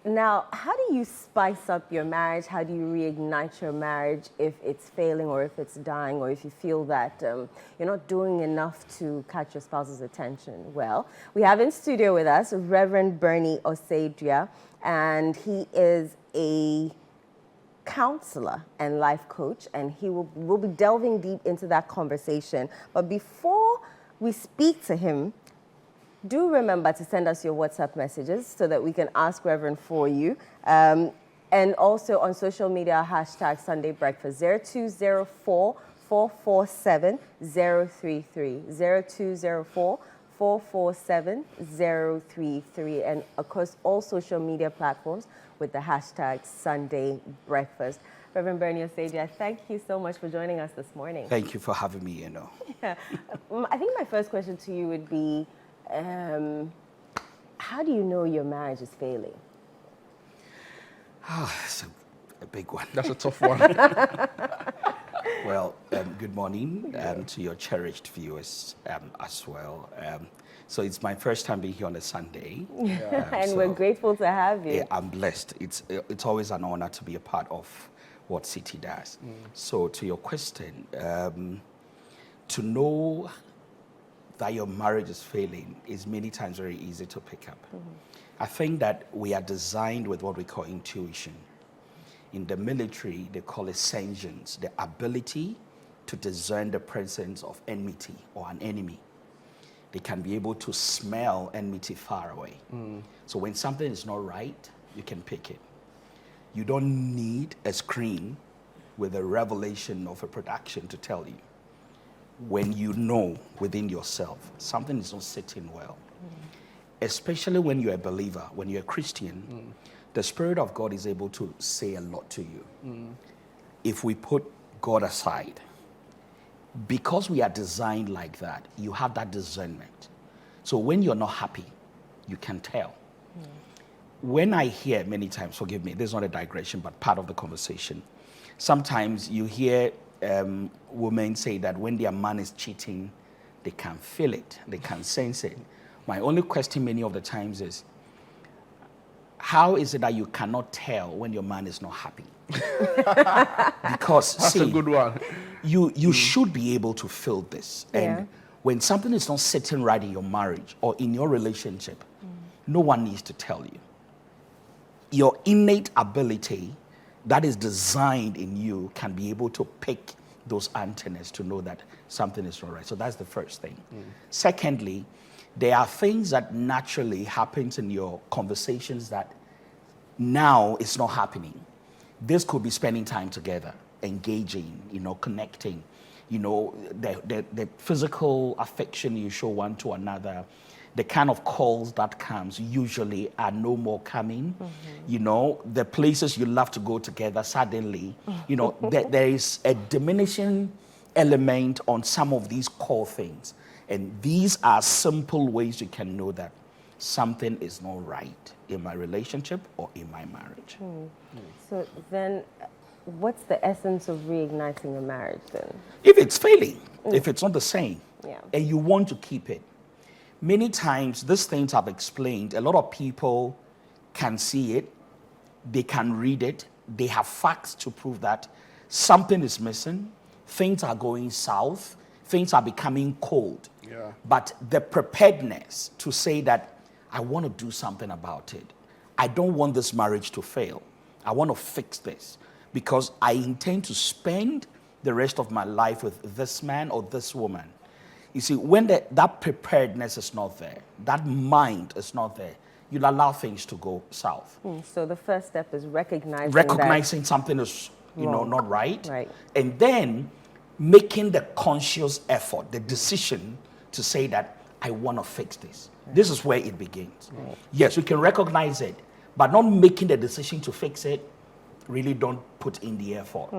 Now, how do you spice up your marriage? How do you reignite your marriage if it's failing or if it's dying or if you feel that you're not doing enough to catch your spouse's attention? Well, we have in studio with us Reverend Bernie Osadria, and he is a counselor and life coach, and we'll be delving deep into that conversation. But before we speak to him, do remember to send us your WhatsApp messages so that we can ask Reverend for you. And also on social media, hashtag Sunday Breakfast, 0204 447 033. 0204 447 033. And across all social media platforms with the hashtag Sunday Breakfast. Reverend Bernie Osadria, thank you so much for joining us this morning. Thank you for having me, Yeah. I think my first question to you would be, how do you know your marriage is failing? That's a big one. That's a tough one. Well, good morning to your cherished viewers as well. So it's my first time being here on a Sunday. And we're grateful to have you. Yeah, I'm blessed. It's always an honor to be a part of what City does. So to your question, to know that your marriage is failing is many times very easy to pick up. I think that we are designed with what we call intuition. In the military, they call it sentience, the ability to discern the presence of enmity or an enemy. They can be able to smell enmity far away. So when something is not right, you can pick it. You don't need a screen with a revelation of a production to tell you. When you know within yourself, something is not sitting well. Especially when you're a believer, when you're a Christian, the Spirit of God is able to say a lot to you. If we put God aside, because we are designed like that, you have that discernment. So when you're not happy, you can tell. When I hear many times, forgive me, this is not a digression, but part of the conversation. Sometimes you hear women say that when their man is cheating, they can feel it, they can sense it. My only question many of the times is, how is it that you cannot tell when your man is not happy? Because That's a good one. You should be able to feel this. And when something is not sitting right in your marriage or in your relationship, no one needs to tell you. Your innate ability that is designed in you can be able to pick those antennas to know that something is not right. So that's the first thing. Secondly, there are things that naturally happens in your conversations that now it's not happening. This could be spending time together, engaging, connecting, the physical affection you show one to another. The kind of calls that comes usually are no more coming. The places you love to go together, suddenly, there is a diminishing element on some of these core things. And these are simple ways you can know that something is not right in my relationship or in my marriage. So then, what's the essence of reigniting a marriage then? If it's failing, if it's not the same, Yeah. and you want to keep it, many times, these things I've explained, a lot of people can see it, they can read it, they have facts to prove that something is missing, things are going south, things are becoming cold. Yeah. But the preparedness to say that I want to do something about it, I don't want this marriage to fail, I want to fix this, because I intend to spend the rest of my life with this man or this woman. You see, when that preparedness is not there, that mind is not there, you'll allow things to go south. So the first step is recognizing Recognizing something is, not right. Right. And then making the conscious effort, the decision to say that I want to fix this. Right. This is where it begins. Right. Yes, we can recognize it, but not making the decision to fix it, really don't put in the effort.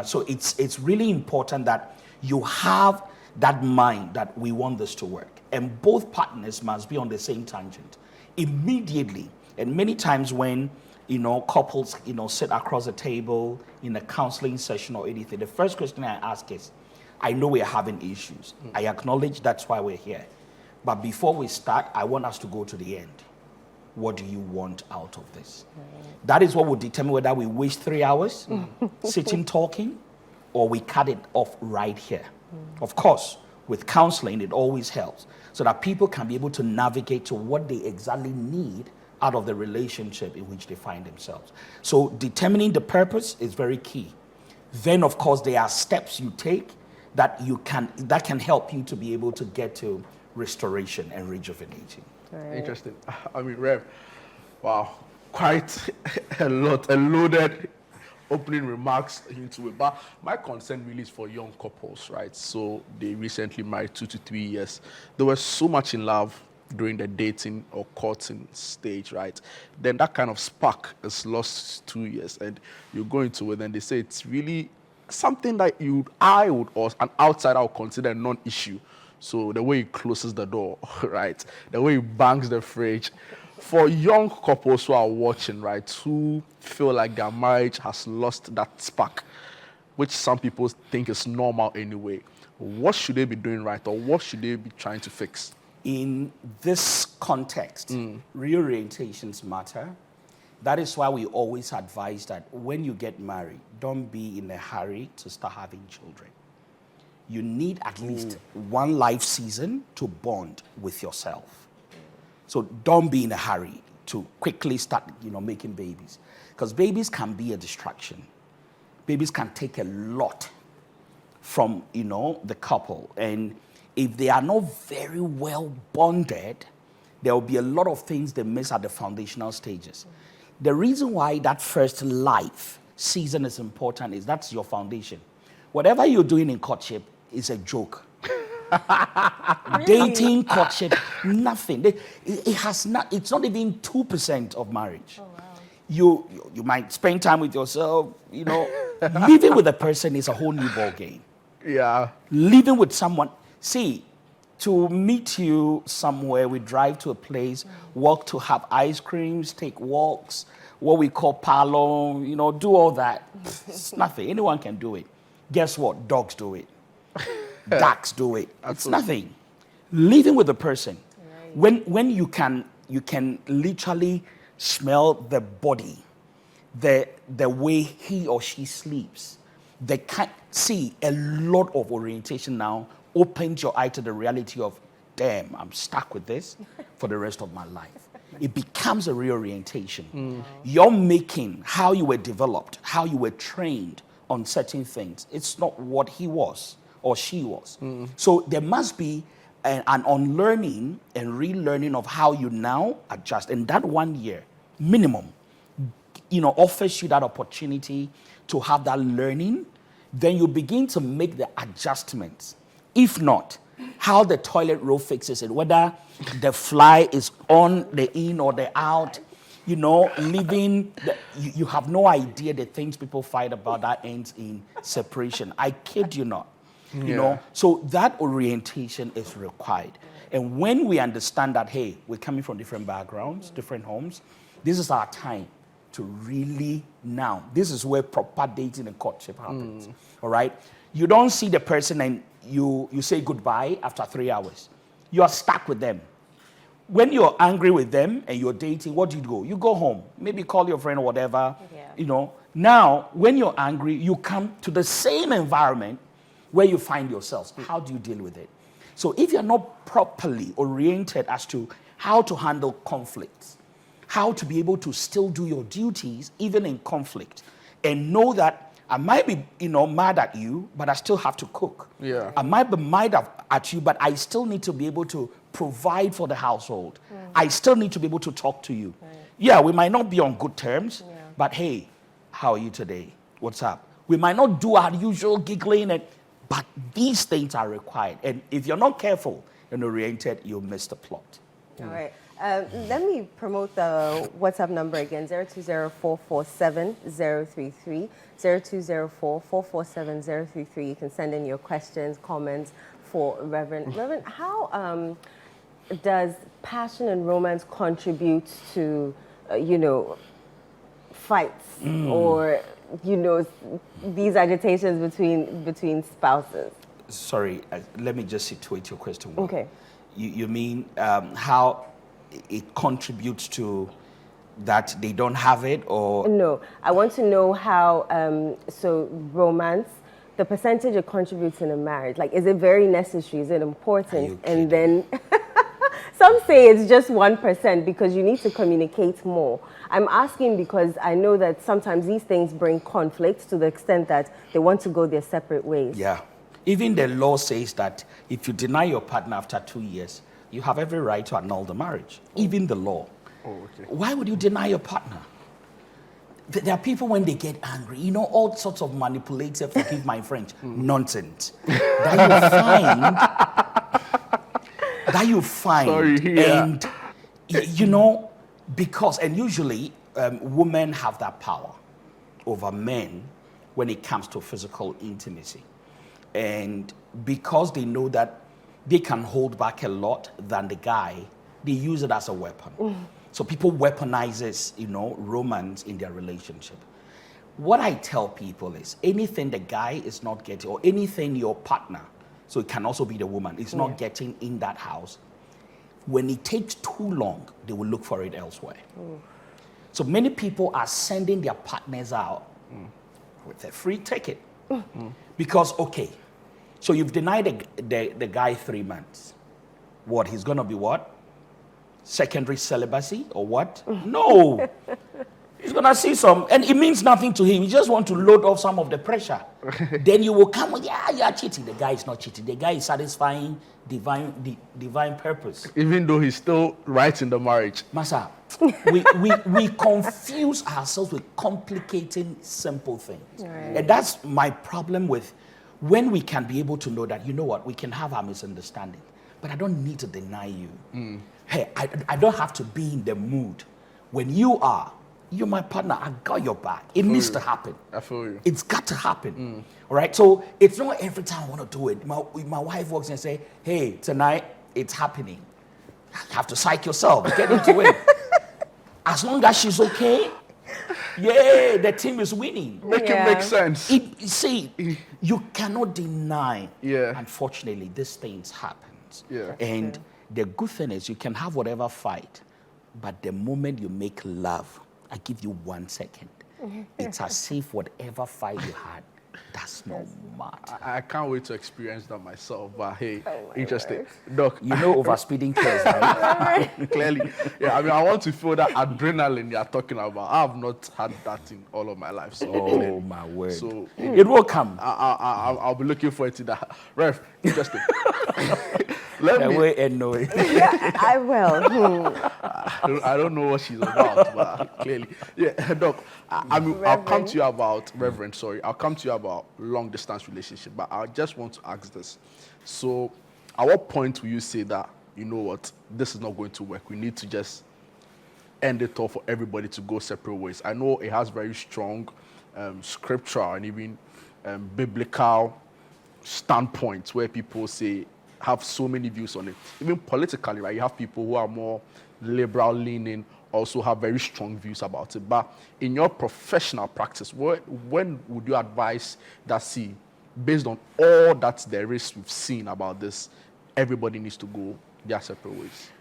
So it's really important that you have that mind that we want this to work. And both partners must be on the same tangent immediately. And many times when, couples, sit across the table in a counseling session or anything, the first question I ask is, I know we're having issues. I acknowledge that's why we're here. But before we start, I want us to go to the end. what do you want out of this? That is what will determine whether we waste 3 hours sitting talking or we cut it off right here. Of course, with counseling, it always helps so that people can be able to navigate to what they exactly need out of the relationship in which they find themselves. So determining the purpose is very key. Then, of course, there are steps you take that can help you to be able to get to restoration and rejuvenating. Right. Interesting. I mean, Rev, wow, quite a loaded opening remarks into it. But my concern really is for young couples, right? So they recently married 2 to 3 years. They were so much in love during the dating or courting stage, right? Then that kind of spark is lost 2 years, and you go into it, and they say it's really something that I would, or an outsider would consider a non-issue. So the way he closes the door, right? The way he bangs the fridge. For young couples who are watching, right, who feel like their marriage has lost that spark, which some people think is normal anyway, what should they be doing right, or what should they be trying to fix? In this context, reorientations matter. That is why we always advise that when you get married, don't be in a hurry to start having children. You need at least one life season to bond with yourself. So don't be in a hurry to quickly start, making babies. Because babies can be a distraction. Babies can take a lot from, the couple. And if they are not very well bonded, there will be a lot of things they miss at the foundational stages. The reason why that first life season is important is that's your foundation. Whatever you're doing in courtship is a joke. Really? Dating, courtship, nothing. It's not even 2% of marriage. Oh, wow. You might spend time with yourself, living with a person is a whole new ball game. Yeah. Living with someone, see, to meet you somewhere, we drive to a place, walk to have ice creams, take walks, what we call parlor, do all that. It's nothing. Anyone can do it. Guess what? Dogs do it. Ducks do it. It's nothing. Living with a person, right. when you can literally smell the body, the way he or she sleeps, they can't see a lot of orientation now opens your eye to the reality of, damn, I'm stuck with this for the rest of my life. It becomes a reorientation. You're making how you were developed, how you were trained on certain things. It's not what he was or she was. So there must be an unlearning and relearning of how you now adjust. And that 1 year minimum, offers you that opportunity to have that learning. Then you begin to make the adjustments. If not, how the toilet roll fixes it, whether the fly is on the in or the out, living, you have no idea the things people fight about that ends in separation. I kid you not. So that orientation is required. And when we understand that, hey, we're coming from different backgrounds, different homes, this is our time to really now. This is where proper dating and courtship happens. All right? You don't see the person and you say goodbye after 3 hours. You are stuck with them. When you're angry with them and you're dating, what do you go? You go home. Maybe call your friend or whatever. Yeah. Now, when you're angry, you come to the same environment where you find yourselves. How do you deal with it? So if you're not properly oriented as to how to handle conflicts, how to be able to still do your duties even in conflict, and know that I might be, mad at you, but I still have to cook. Yeah. I might be mad at you, but I still need to be able to provide for the household. I still need to be able to talk to you. Right. Yeah, we might not be on good terms, but hey, how are you today? What's up? We might not do our usual giggling, but these things are required. And if you're not careful and oriented, you'll miss the plot. All right. Let me promote the WhatsApp number again, 020-447-033, 020-447-033. You can send in your questions, comments for Reverend. Reverend, how does passion and romance contribute to, fights or, these agitations between spouses? Sorry, let me just situate your question. Okay. You mean how it contributes to that they don't have it, or No, I want to know how, so romance, the percentage it contributes in a marriage, like, is it very necessary? Is it important? And then some say it's just 1% because you need to communicate more. I'm asking because I know that sometimes these things bring conflict to the extent that they want to go their separate ways. Yeah. Even the law says that if you deny your partner after 2 years, you have every right to annul the marriage. Even the law. Oh, okay. Why would you deny your partner? There are people when they get angry, you know, all sorts of manipulative, forgive my French, nonsense that you find. Sorry, yeah. And, you know, because, and usually women have that power over men when it comes to physical intimacy. And because they know that they can hold back a lot than the guy, they use it as a weapon. So people weaponizes, you know, romance in their relationship. What I tell people is anything the guy is not getting, or anything your partner, so it can also be the woman, is not getting in that house, when it takes too long, they will look for it elsewhere. So many people are sending their partners out with a free ticket. Because, okay, so you've denied the guy 3 months. What, he's gonna be what? Secondary celibacy or what? No. He's gonna see some, and it means nothing to him. He just want to load off some of the pressure. Then you will come with, yeah, you are cheating. The guy is not cheating. The guy is satisfying divine purpose. Even though he's still right in the marriage. Masa, we confuse ourselves with complicating simple things. Right. And that's my problem with when we can be able to know that, you know what, we can have our misunderstanding, but I don't need to deny you. Hey, I don't have to be in the mood. When you're my partner, I got your back. It needs to happen. I feel you. It's got to happen. All right? So it's not every time I want to do it. My wife walks in and say, hey, tonight it's happening. You have to psych yourself. Get into it. As long as she's okay, yeah, the team is winning. Make it make sense. See, you cannot deny. Yeah. Unfortunately, these things happen. Yeah. And the good thing is you can have whatever fight, but the moment you make love, I give you 1 second. It's as if whatever fight you had, that's no matter. I can't wait to experience that myself. But hey, interesting. Doc, You know overspeeding kills, right? clearly. Yeah, I mean, I want to feel that adrenaline you're talking about. I have not had that in all of my life. So Oh, my word. So It will come. I'll be looking forward to that. Ref, interesting. Let The me. way and know it. Yeah, I will. I don't know what she's about, but clearly, yeah, Doc. I mean, I'll come to you about Reverend. Sorry, I'll come to you about long distance relationship, but I just want to ask this. So, at what point will you say that, you know what, this is not going to work? We need to just end it all for everybody to go separate ways. I know it has very strong scriptural and even biblical standpoints where people say have so many views on it. Even politically, right? You have people who are more liberal leaning, also have very strong views about it. But in your professional practice, when would you advise that, see, based on all that there is we've seen about this, everybody needs to go their separate ways?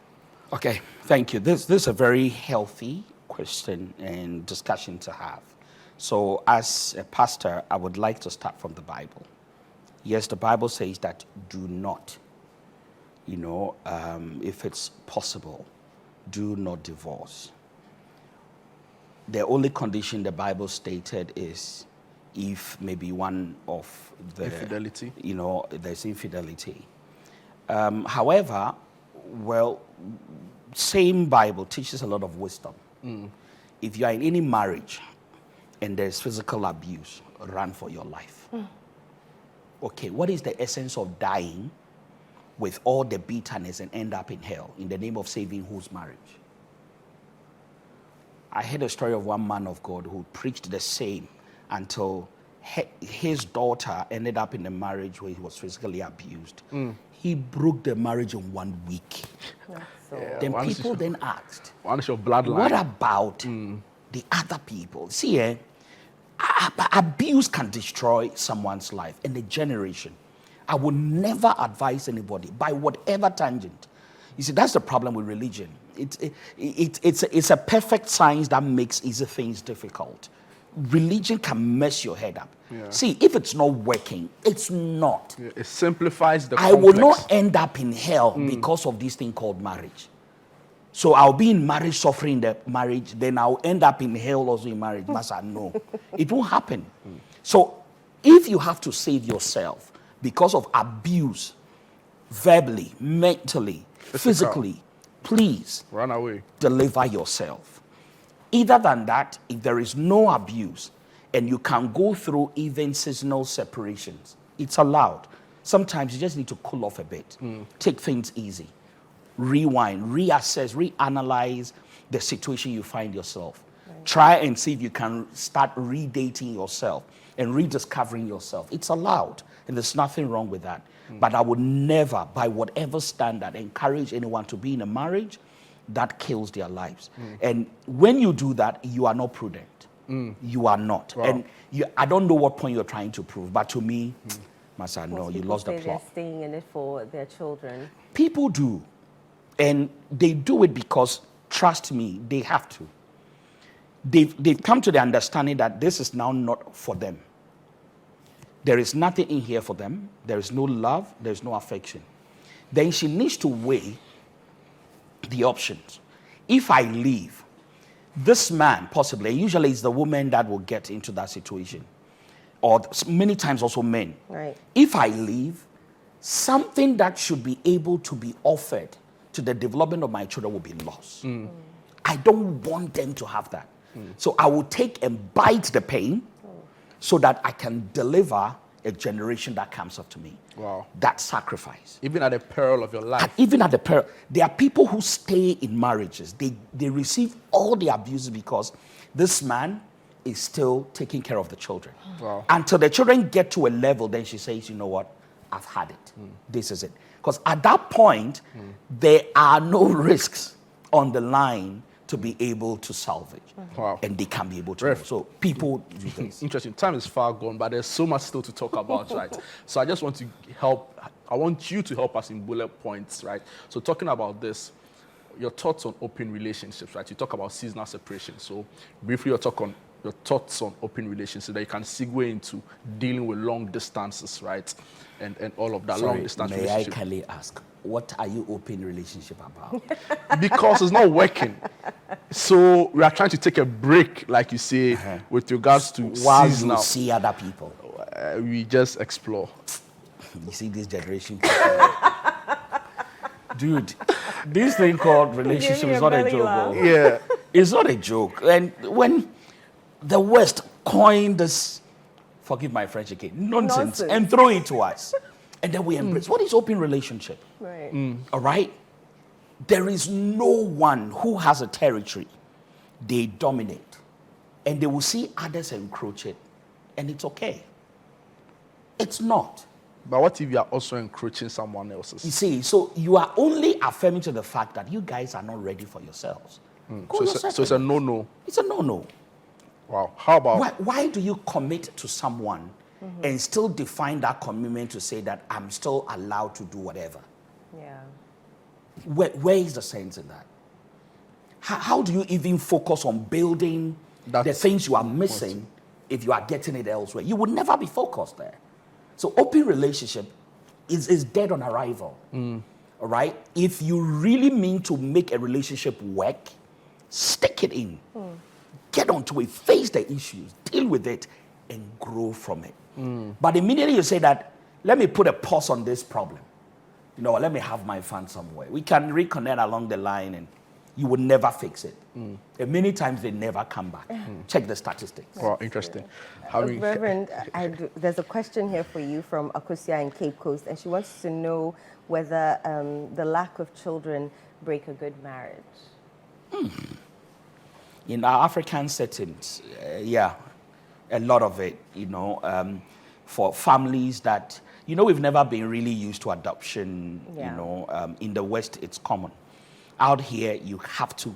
Okay, thank you. This is a very healthy question and discussion to have. So as a pastor, I would like to start from the Bible. Yes, the Bible says that do not, if it's possible, do not divorce. The only condition the Bible stated is if maybe one of the Infidelity. There's infidelity. However, same Bible teaches a lot of wisdom. If you are in any marriage and there's physical abuse, run for your life. Okay, what is the essence of dying with all the bitterness and end up in hell in the name of saving whose marriage? I heard a story of one man of God who preached the same until his daughter ended up in a marriage where he was physically abused. He broke the marriage in 1 week. Then people then asked, One is your bloodline. what about the other people? See, abuse can destroy someone's life and a generation. I would never advise anybody by whatever tangent. You see, that's the problem with religion. it's a perfect science that makes easy things difficult. Religion can mess your head up. Yeah. See, if it's not working, it's not. Yeah, it simplifies the I will not end up in hell because of this thing called marriage. So I'll be in marriage, suffering the marriage, then I'll end up in hell also in marriage. Master, no. It won't happen. So if you have to save yourself because of abuse, verbally, mentally, physically, please run away. Deliver yourself. Either than that, if there is no abuse and you can go through even seasonal separations, it's allowed. Sometimes you just need to cool off a bit. Take things easy. Rewind, reassess, reanalyze the situation you find yourself. Right. Try and see if you can start redating yourself and rediscovering yourself. It's allowed, and there's nothing wrong with that. But I would never, by whatever standard, encourage anyone to be in a marriage that kills their lives. And when you do that, you are not prudent. You are not. Wow. And I don't know what point you're trying to prove, but to me, Masa, no, you lost the plot. They're staying in it for their children. People do. And they do it because, trust me, they have to. They've come to the understanding that this is now not for them. There is nothing in here for them. There is no love. There is no affection. Then she needs to weigh the options. If I leave, this man, possibly, usually it's the woman that will get into that situation, or many times also men. Right. If I leave, something that should be able to be offered to the development of my children will be lost. I don't want them to have that. So I will take and bite the pain so that I can deliver a generation that comes up to me. Wow. That sacrifice. Even at the peril of your life. And even at the peril. There are people who stay in marriages. They receive all the abuses because this man is still taking care of the children. Wow. Until the children get to a level, then she says, you know what? I've had it. This is it. Because at that point, there are no risks on the line to be able to salvage. Wow. And they can be able to. So people do this. Interesting. Time is far gone, but there's so much still to talk about, right? So I just want to I want you to help us in bullet points, right? So talking about this, your thoughts on open relationships, right? You talk about seasonal separation. So briefly, your thoughts on open relationships so that you can segue into dealing with long distances, right? And all of that. Sorry, long distance may relationship. I kindly ask, what are you open relationship about? Because it's not working. So we are trying to take a break, like you say, with regards to While seasonal. you see other people. We just explore. You see this generation. Dude, this thing called relationship is not a joke. Oh. Yeah. It's not a joke. And when the West coined this, forgive my French again, nonsense, and throw it to us, and then we embrace. What is open relationship? Right. All right? There is no one who has a territory. They dominate. And they will see others encroach it. And it's okay. It's not. But what if you are also encroaching someone else's? You see, so you are only affirming to the fact that you guys are not ready for yourselves. So it's a no-no. It's a no-no. Wow. How about... Why do you commit to someone and still define that commitment to say that I'm still allowed to do whatever? Yeah. Where is the sense in that? How do you even focus on building the things you are missing if you are getting it elsewhere? You would never be focused there. So open relationship is dead on arrival. All right? If you really mean to make a relationship work, stick it in. Get onto it, face the issues, deal with it, and grow from it. But immediately you say that, let me put a pause on this problem. You know, let me have my fun somewhere. We can reconnect along the line and you would never fix it. And many times they never come back. Check the statistics. Wow, interesting. Reverend, there's a question here for you from Akusia in Cape Coast, and she wants to know whether the lack of children break a good marriage. In our African settings, yeah, a lot of it, you know, for families that, you know, we've never been really used to adoption, you know, in the West, it's common. Out here, you have to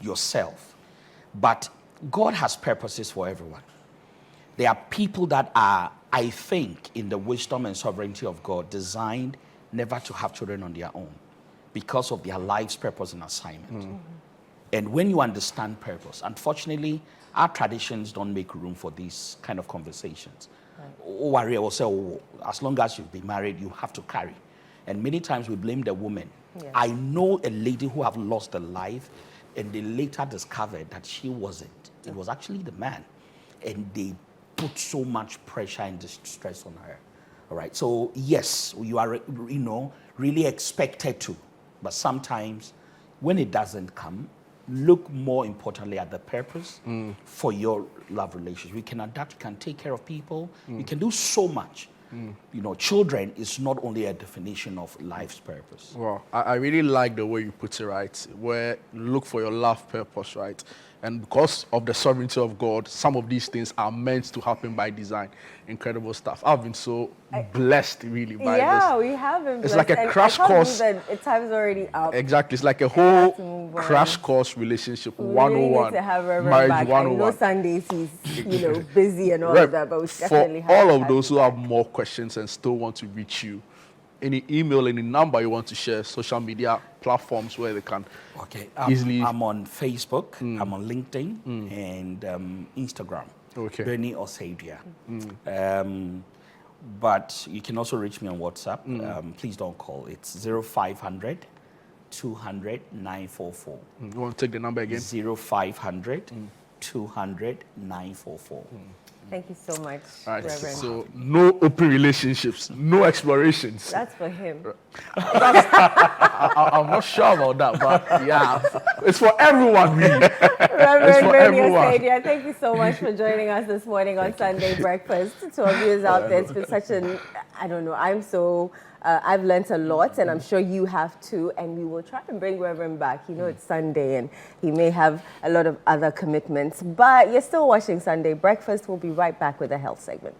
yourself. But God has purposes for everyone. There are people that are, I think, in the wisdom and sovereignty of God, designed never to have children on their own. because of their life's purpose and assignment. And when you understand purpose, unfortunately, our traditions don't make room for these kind of conversations. Warrior will say, oh, as long as you've been married, you have to carry. And many times we blame the woman. Yes. I know a lady who have lost her life, and they later discovered that she wasn't. It was actually the man. And they put so much pressure and distress on her. All right. So yes, you are, really expected to. But sometimes when it doesn't come, look more importantly at the purpose for your love relationship. You can adapt, you can take care of people, you can do so much. Children is not only a definition of life's purpose. Well, I really like the way you put it, right? Where look for your love purpose, right? And because of the sovereignty of God, some of these things are meant to happen by design. Incredible stuff. I've been so blessed, really, by this. Yeah, we have been It's blessed. like a And crash I can't course. believe that time's already up. Exactly. It's like a have to whole move on. crash course relationship We 101. really need to have Reverend Marriage back. I know 101. Sundays he's, busy and all Rep, of that, but we for definitely have all to of have those you who back. have more questions and still want to reach you, any email, any number you want to share, social media platforms where they can Okay, easily. I'm on Facebook, I'm on LinkedIn, and Instagram. Okay. Bernie Osadia. But you can also reach me on WhatsApp. Please don't call. It's 0500 200 944. You want to take the number again? 0500 200 944. Thank you so much, All right. Reverend. So no open relationships, no explorations. That's for him. I'm not sure about that, but yeah, it's for everyone, really. Reverend for Bernie everyone. Osadia, thank you so much for joining us this morning on Sunday Breakfast. To our viewers out there, it's been such an, I've learned a lot, and I'm sure you have too, and we will try and bring Reverend back. It's Sunday, and he may have a lot of other commitments, but you're still watching Sunday Breakfast. We'll be right back with the health segment.